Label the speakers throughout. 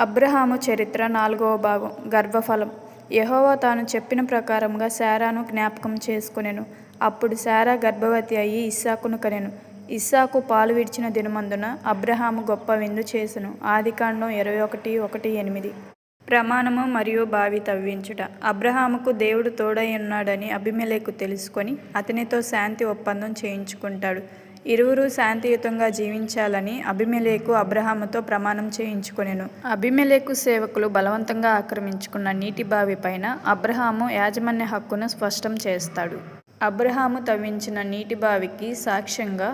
Speaker 1: అబ్రహాము చరిత్ర 4వ భాగం. గర్భఫలం. యెహోవా తాను చెప్పిన ప్రకారముగా శారాను జ్ఞాపకం చేసుకొనెను. అప్పుడు శారా గర్భవతి అయి ఇస్సాకును కనెను. ఇస్సాకు పాలు విడిచిన దినమందున అబ్రహాము గొప్ప విందు చేసెను. ఆదికాండం 21:1-8. ప్రమాణము మరియు బావి తవ్వించుట. అబ్రహాముకు దేవుడు తోడైయున్నాడని అబీమెలెకు తెలుసుకొని అతనితో శాంతి ఒప్పందం చేయించుకుంటాడు. ఇరువురూ శాంతియుతంగా జీవించాలని అబీమెలెకు అబ్రహాముతో ప్రమాణం చేయించుకొనెను. అబీమెలెకు సేవకులు బలవంతంగా ఆక్రమించుకున్న నీటి బావి పైన అబ్రహాము యాజమాన్య హక్కును స్పష్టం చేస్తాడు. అబ్రహాము తవ్వించిన నీటి బావికి సాక్ష్యంగా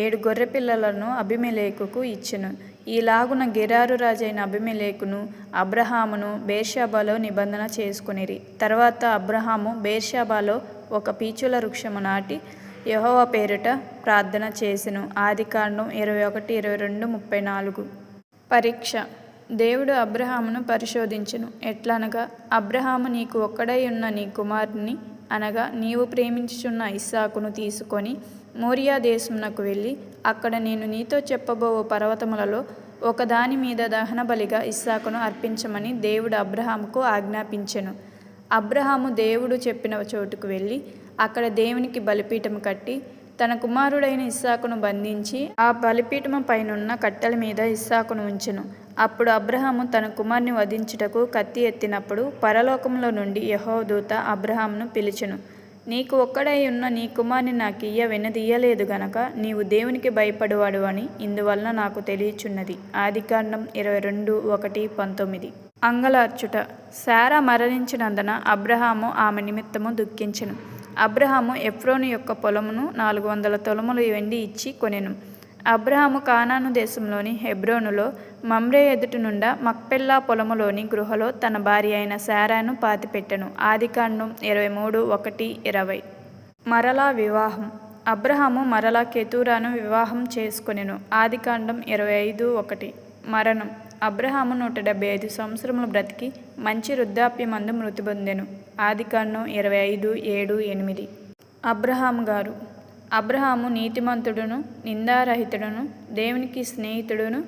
Speaker 1: 7 గొర్రెపిల్లలను అబీమెలెకుకు ఇచ్చెను. ఈలాగున గెరారు రాజైన అబీమెలెకును అబ్రహామును బెర్షెబాలో నిబంధన చేసుకొనిరి. తర్వాత అబ్రహాము బెర్షెబాలో ఒక పీచుల వృక్షము నాటి యెహోవా పేరిట ప్రార్థన చేసెను. ఆదికాండం 21:22-34. పరీక్ష. దేవుడు అబ్రహామును పరిశోధించెను. ఎట్లనగా, అబ్రహాము నీకు ఒక్కడై ఉన్న నీ కుమారుని అనగా నీవు ప్రేమించుచున్న ఇస్సాకును తీసుకొని మోరియా దేశమునకు వెళ్ళి అక్కడ నేను నీతో చెప్పబోవు పర్వతములలో ఒకదాని మీద దహనబలిగా ఇస్సాకును అర్పించమని దేవుడు అబ్రహాముకు ఆజ్ఞాపించెను. అబ్రహాము దేవుడు చెప్పిన చోటుకు వెళ్ళి అక్కడ దేవునికి బలిపీఠము కట్టి తన కుమారుడైన ఇస్సాకును బంధించి ఆ బలిపీఠము పైనున్న కట్టెల మీద ఇస్సాకును ఉంచెను. అప్పుడు అబ్రహాము తన కుమారుని వధించుటకు కత్తి ఎత్తినప్పుడు పరలోకములో నుండి యెహోవా దూత అబ్రహామును పిలిచెను. నీకు ఒక్కడై ఉన్న నీ కుమారుని నాకియ్య వెనుదీయలేదు గనక నీవు దేవునికి భయపడువాడు అని ఇందువలన నాకు తెలియచున్నది. ఆదికాండం 22:1-19. అంగలార్చుట. శారా మరణించినందున అబ్రహాము ఆమె నిమిత్తము దుఃఖించెను. అబ్రహాము ఎఫ్రోను యొక్క పొలమును 400 తులములు వెండి ఇచ్చి కొనెను. అబ్రహాము కానాను దేశంలోని హెబ్రోనులో మమ్రే ఎదుట నుండ మక్పెలా పొలములోని గృహలో తన భార్య అయిన శారాను పాతిపెట్టెను. ఆదికాండం 23:1-20. మరలా వివాహం. అబ్రహాము మరలా కెతూరాను వివాహం చేసుకొనెను. ఆదికాండం 25:1. మరణం. అబ్రహాము 175 సంవత్సరములు బ్రతికి మంచి వృద్ధాప్యమందు మృతి పొందెను. ఆదికాండం 25:7-8. అబ్రహాము గారు. అబ్రహాము నీతిమంతుడును నిందారహితుడును దేవునికి స్నేహితుడును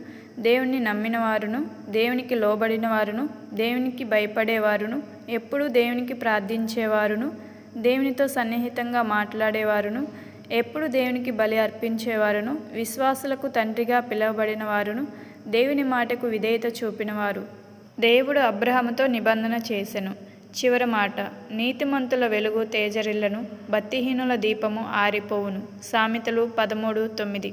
Speaker 1: దేవుని నమ్మినవారును దేవునికి లోబడినవారును దేవునికి భయపడేవారును ఎప్పుడూ దేవునికి ప్రార్థించేవారును దేవునితో సన్నిహితంగా మాట్లాడేవారును ఎప్పుడు దేవునికి బలి అర్పించేవారును విశ్వాసులకు తండ్రిగా పిలువబడిన వారును దేవుని మాటకు విధేయత చూపినవారు. దేవుడు అబ్రహాముతో నిబంధన చేసెను. చివరి మాట. నీతిమంతుల వెలుగు తేజరిల్లను భక్తిహీనుల దీపము ఆరిపోవును. సామెతలు 13:9.